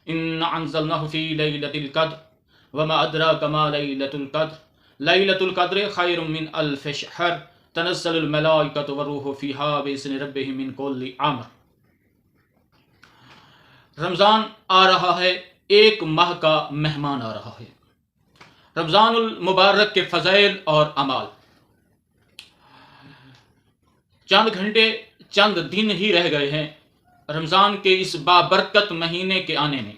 इन्ना अंज़लनाहु फ़ी लैलतिल क़द्र वमा अदराका मा लैलतुल क़द्र लैलतुल क़द्र खैरुम मिन अल्फ़ि शहर तनज़्ज़लुल मलाइकतु वर्रूहु फ़ीहा बिइज़्नि रब्बिहिम मिन कुल्लि अम्र। रमज़ान आ रहा है, एक माह का मेहमान आ रहा है। रमज़ानुल मुबारक के फ़ज़ाइल और अमाल, चंद घंटे चंद दिन ही रह गए हैं रमज़ान के इस बाबरकत महीने के आने में।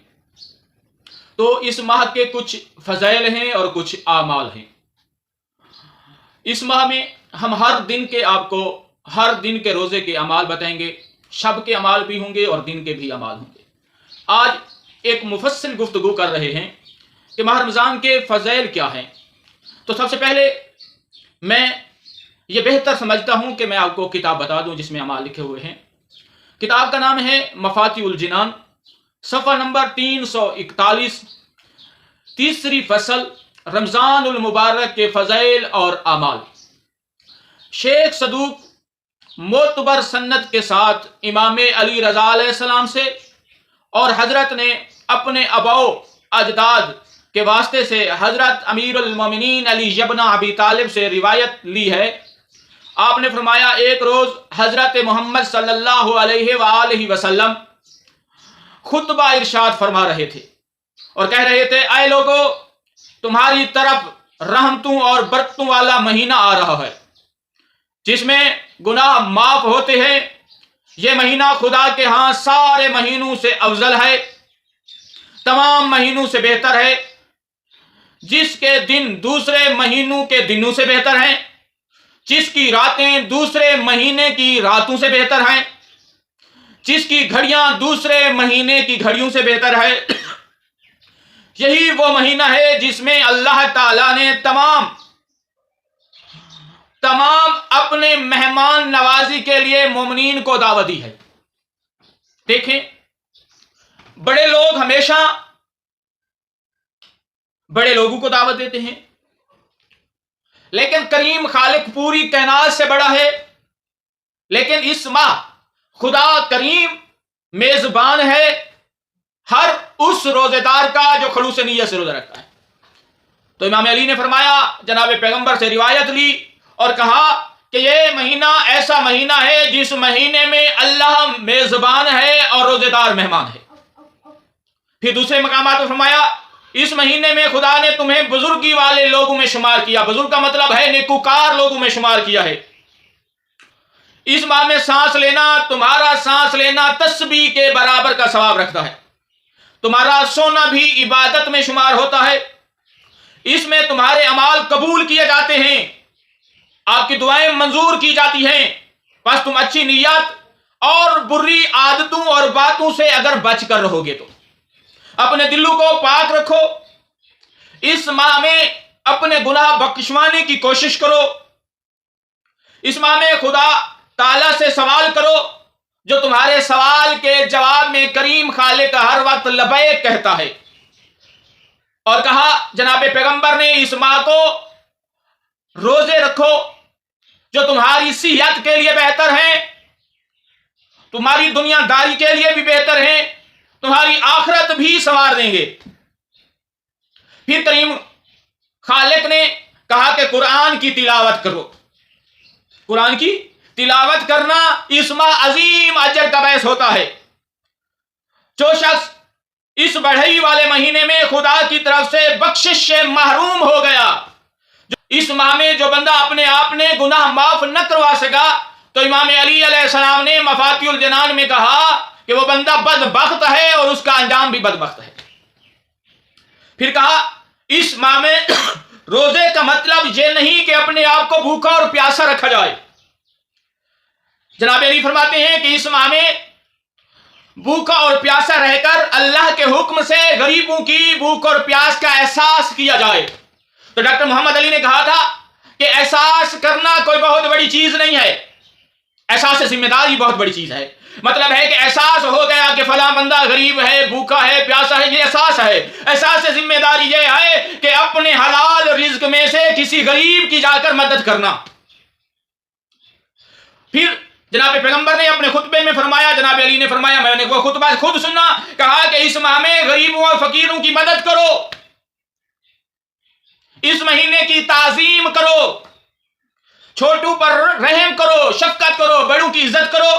तो इस माह के कुछ फ़ज़ाइल हैं और कुछ आमाल हैं। इस माह में हम हर दिन के आपको हर दिन के रोज़े के अमाल बताएंगे, शब के अमाल भी होंगे और दिन के भी अमाल होंगे। आज एक मुफस्सिल गुफ्तगू कर रहे हैं कि माह रमज़ान के फ़ज़ाइल क्या हैं। तो सबसे पहले मैं ये बेहतर समझता हूँ कि मैं आपको किताब बता दूँ जिसमें अमाल लिखे हुए हैं। किताब का नाम है मफातिहुल जिनान, सफ़ा नंबर 341, तीसरी फसल, रमज़ानुल मुबारक के फ़ज़ाइल और अमाल। शेख सदूक मोतबर सन्नत के साथ इमाम अली रज़ा अलैहिस्सलाम से और हज़रत ने अपने अबाओ अजदाद के वास्ते से हज़रत अमीरुल मोमिनीन अली इब्न अबी तालिब से रिवायत ली है। आपने फरमाया, एक रोज़ हज़रत मोहम्मद सल्लल्लाहु अलैहि वसल्लम खुतबा इरशाद फरमा रहे थे और कह रहे थे, ऐ लोगो, तुम्हारी तरफ रहमतों और बरकतों वाला महीना आ रहा है जिसमें गुनाह माफ होते हैं। यह महीना खुदा के यहाँ सारे महीनों से अफजल है, तमाम महीनों से बेहतर है, जिसके दिन दूसरे महीनों के दिनों से बेहतर हैं, जिसकी रातें दूसरे महीने की रातों से बेहतर हैं, जिसकी घड़ियां दूसरे महीने की घड़ियों से बेहतर है। यही वो महीना है जिसमें अल्लाह ताला ने तमाम अपने मेहमान नवाजी के लिए मोमिनीन को दावत दी है। देखें, बड़े लोग हमेशा बड़े लोगों को दावत देते हैं, लेकिन करीम खालिक पूरी कायनात से बड़ा है। लेकिन इस माह खुदा करीम मेजबान है हर उस रोजेदार का जो खलूस नियत से रोजा रखता है। तो इमाम अली ने फरमाया, जनाब पैगंबर से रिवायत ली और कहा कि यह महीना ऐसा महीना है जिस महीने में अल्लाह मेजबान है और रोजेदार मेहमान है। फिर दूसरे मकामात पर फरमाया, इस महीने में खुदा ने तुम्हें बुजुर्गी वाले लोगों में शुमार किया। बुजुर्ग का मतलब है नेकुकार लोगों में शुमार किया है। इस माह में सांस लेना, तुम्हारा सांस लेना तस्बीह के बराबर का सवाब रखता है। तुम्हारा सोना भी इबादत में शुमार होता है। इसमें तुम्हारे अमाल कबूल किए जाते हैं, आपकी दुआएं मंजूर की जाती हैं। बस तुम अच्छी नीयत और बुरी आदतों और बातों से अगर बच कर रहोगे तो अपने दिलों को पाक रखो। इस माह में अपने गुनाह बख्शवाने की कोशिश करो। इस माह में खुदा ताला से सवाल करो, जो तुम्हारे सवाल के जवाब में करीम खालिक हर वक्त लबैक कहता है। और कहा जनाब पैगंबर ने, इस माह को रोजे रखो जो तुम्हारी सेहत के लिए बेहतर है, तुम्हारी दुनियादारी के लिए भी बेहतर है, तुम्हारी आखिरत भी संवार देंगे। फिर करीम खालिक ने कहा कि कुरान की तिलावत करो। कुरान की तिलावत करना इस माह अजीम अजर का बायस होता है। जो शख्स इस बढ़ई वाले महीने में खुदा की तरफ से बख्शिश से महरूम हो गया, इस माह में जो बंदा अपने आप ने गुनाह माफ न करवा सका, तो इमाम अली अलैहिस्सलाम ने मफातिहुल जिनान में कहा कि वो बंदा बदबख्त है और उसका अंजाम भी बदबख्त है। फिर कहा, इस माह में रोजे का मतलब ये नहीं कि अपने आप को भूखा और प्यासा रखा जाए। जनाब अली फरमाते हैं कि इस माह में भूखा और प्यासा रहकर अल्लाह के हुक्म से गरीबों की भूख और प्यास का एहसास किया जाए। तो डॉक्टर मोहम्मद अली ने कहा था कि एहसास करना कोई बहुत बड़ी चीज नहीं है, एहसास जिम्मेदारी बहुत बड़ी चीज है। मतलब है कि एहसास हो गया कि फला बंदा गरीब है, भूखा है, प्यासा है, ये एहसास है। एहसास से जिम्मेदारी ये है कि अपने हलाल रिज्क में से किसी गरीब की जाकर मदद करना। फिर جناب پیغمبر نے اپنے خطبے میں فرمایا، جناب علی نے فرمایا، میں نے وہ خطبہ خود سنا، کہا کہ اس ماہ میں غریبوں اور فقیروں کی مدد کرو، اس مہینے کی تعظیم کرو، چھوٹوں پر رحم کرو، شفقت کرو، بڑوں کی عزت کرو،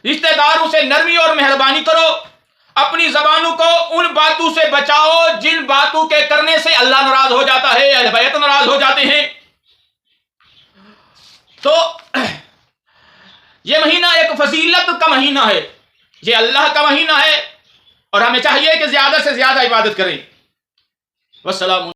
رشتہ داروں سے نرمی اور مہربانی کرو، اپنی زبانوں کو ان باتوں سے بچاؤ جن باتوں کے کرنے سے اللہ ناراض ہو جاتا ہے، اہل بیت ناراض ہو جاتے ہیں۔ تو یہ مہینہ ایک فضیلت کا مہینہ ہے، یہ اللہ کا مہینہ ہے، اور ہمیں چاہیے کہ زیادہ سے زیادہ عبادت کریں۔ والسلام